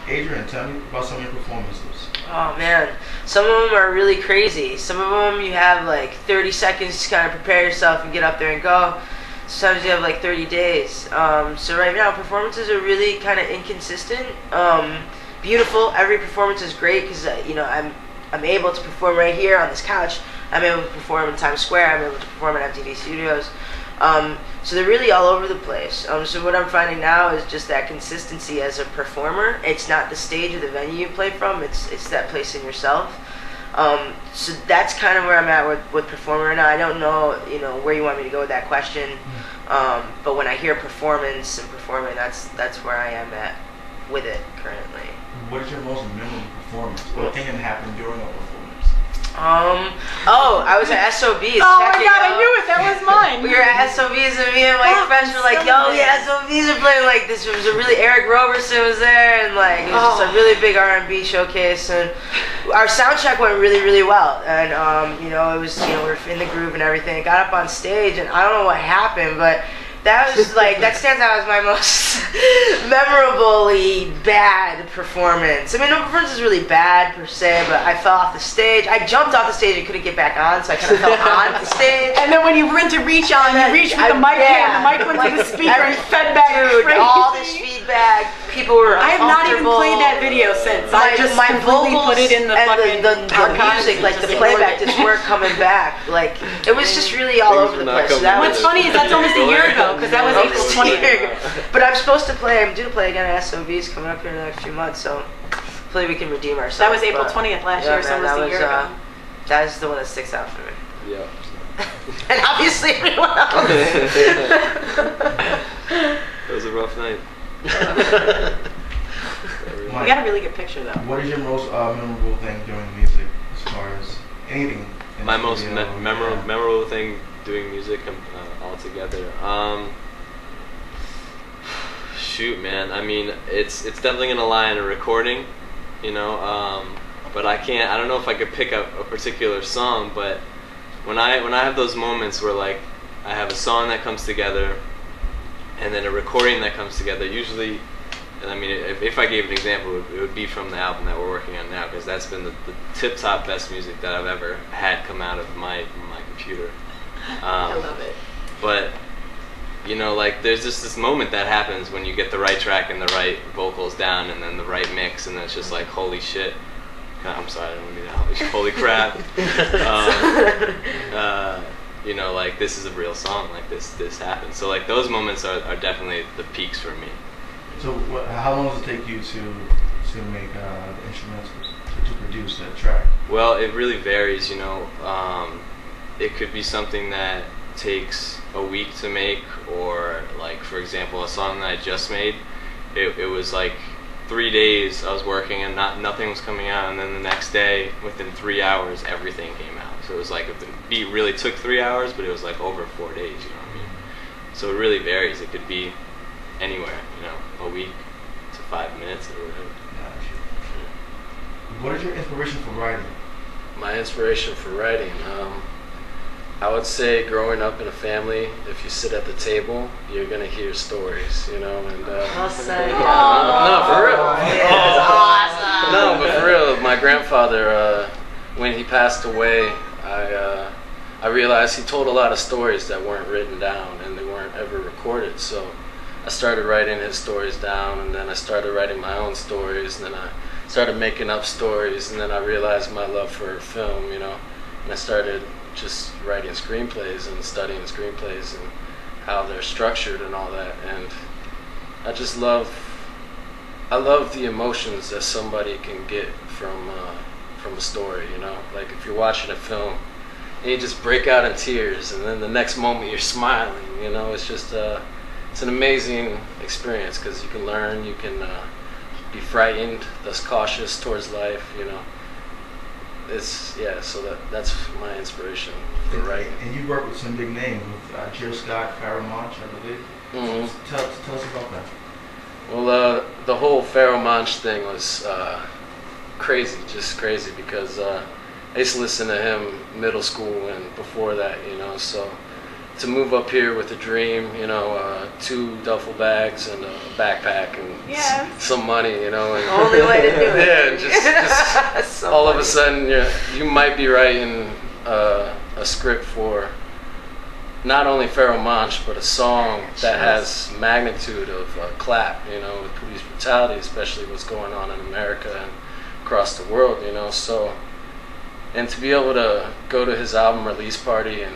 Adrian, tell me about some of your performances. Oh man, some of them are really crazy. Some of them you have like 30 seconds to kind of prepare yourself and get up there and go. Sometimes you have like 30 days. So right now performances are really kind of inconsistent. Beautiful. Every performance is great because I'm able to perform right here on this couch. I'm able to perform in Times Square. I'm able to perform at MTV Studios. So they're really all over the place. So what I'm finding now is just that consistency as a performer. It's not the stage or the venue you play from. It's that place in yourself. So that's kind of where I'm at with performer right now. I don't know, where you want me to go with that question. But when I hear performance and performing, that's where I am at with it currently. What is your most memorable performance? What thing happened during a performance? I was at SOBs. Oh my god, I knew it. That was mine. We were at SOBs and me and my friends were like, yo, yeah, SOBs are playing like this. It was a really, Eric Roberson was there and like, it was just a really big R&B showcase and our sound check went really, really well. And, it was, we were in the groove and everything. Got up on stage and I don't know what happened, but that was like, that stands out as my most memorably bad performance. I mean, no performance is really bad per se, but I fell off the stage. I jumped off the stage and couldn't get back on, so I kind of fell on the stage. And then when you went to reach on, you reached with the mic and the mic went to the speaker and fed back. Dude, all this feedback. People were I have not even played that video since. I just my vocals put it in the fucking the music, like the playback, just weren't coming back. Like it was just really all over the place. So what's funny is that's almost a year ago because that was April 20th. But I'm supposed to play. I'm due to play again at SOBs coming up here in the next few months. So hopefully we can redeem ourselves. That was April 20th last year, so almost a year ago. That is the one that sticks out for me. Yeah. And obviously everyone else. It was a rough night. We got a really good picture though. What is your most memorable thing doing music, as far as anything? My most memorable thing doing music altogether. Shoot, man. I mean, it's definitely gonna lie in a recording, but I can't. I don't know if I could pick up a particular song, but when I have those moments where like I have a song that comes together and then a recording that comes together, usually, and I mean, if I gave an example, it would be from the album that we're working on now, because that's been the tip-top best music that I've ever had come out of my computer. I love it. But, like, there's just this moment that happens when you get the right track and the right vocals down and then the right mix, and then it's just like, holy shit. I'm sorry, I don't mean that. Holy crap. Like this is a real song, like this happened. So like those moments are definitely the peaks for me. So how long does it take you to make the instruments to produce that track? Well, it really varies, it could be something that takes a week to make, or like for example a song that I just made, it was like 3 days I was working and nothing was coming out, and then the next day within 3 hours everything came out. So it was like the beat really took 3 hours, but it was like over 4 days, you know what I mean? So it really varies. It could be anywhere, a week to 5 minutes or whatever. What is your inspiration for writing? My inspiration for writing, I would say growing up in a family, if you sit at the table, you're gonna hear stories, and I'll say, no, for real. Awesome. No, but for real, my grandfather, when he passed away, I realized he told a lot of stories that weren't written down and they weren't ever recorded. So I started writing his stories down, and then I started writing my own stories, and then I started making up stories, and then I realized my love for film, and I started just writing screenplays and studying screenplays and how they're structured and all that. And I just love the emotions that somebody can get from a story, like if you're watching a film and you just break out in tears and then the next moment you're smiling, it's just it's an amazing experience because you can learn, you can be frightened, thus cautious towards life, so that's my inspiration for writing. And you work with some big names, with Jill Scott, Pharoah Monch, I believe. Mm-hmm. Tell us about that. Well, the whole Pharoah Monch thing was crazy, just crazy, because I used to listen to him middle school and before that, so to move up here with a dream, 2 duffel bags and a backpack and Yeah. some money, and Only way to do it. yeah, and just So all of a funny. sudden you might be writing a script for not only Pharaoh Monch, but a song that has magnitude of clap, with police brutality, especially what's going on in America and across the world, so, and to be able to go to his album release party and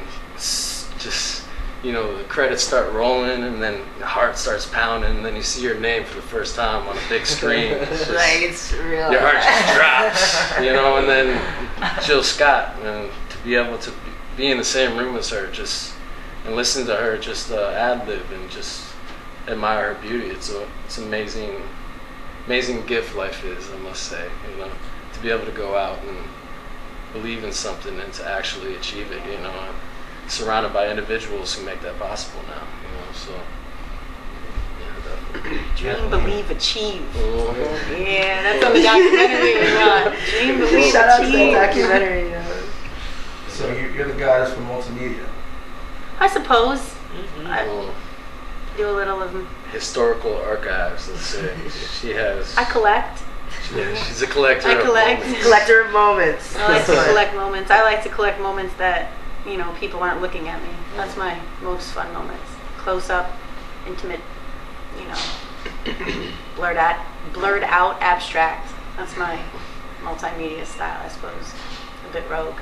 just, the credits start rolling and then the heart starts pounding and then you see your name for the first time on a big screen. It's just, Like, it's real. your heart just drops, and then Jill Scott, and to be able to be in the same room as her, and listen to her just ad-lib and just admire her beauty. It's amazing gift life is, I must say, to be able to go out and believe in something and to actually achieve it, I'm surrounded by individuals who make that possible now, so yeah, definitely. Dream, believe, achieve. Oh, Yeah, that's on the documentary we want. Dream, believe, Shout out to the achieve. documentary. So you're the guys from multimedia. I suppose. Mm-hmm. I Well, do a little of. historical archives, let's say. She has. I collect. She's a collector. I of collect. moments. Collector of moments. I like to collect moments. I like to collect moments that, people aren't looking at me. That's my most fun moments. Close up, intimate, blurred out abstract. That's my multimedia style, I suppose. A bit rogue.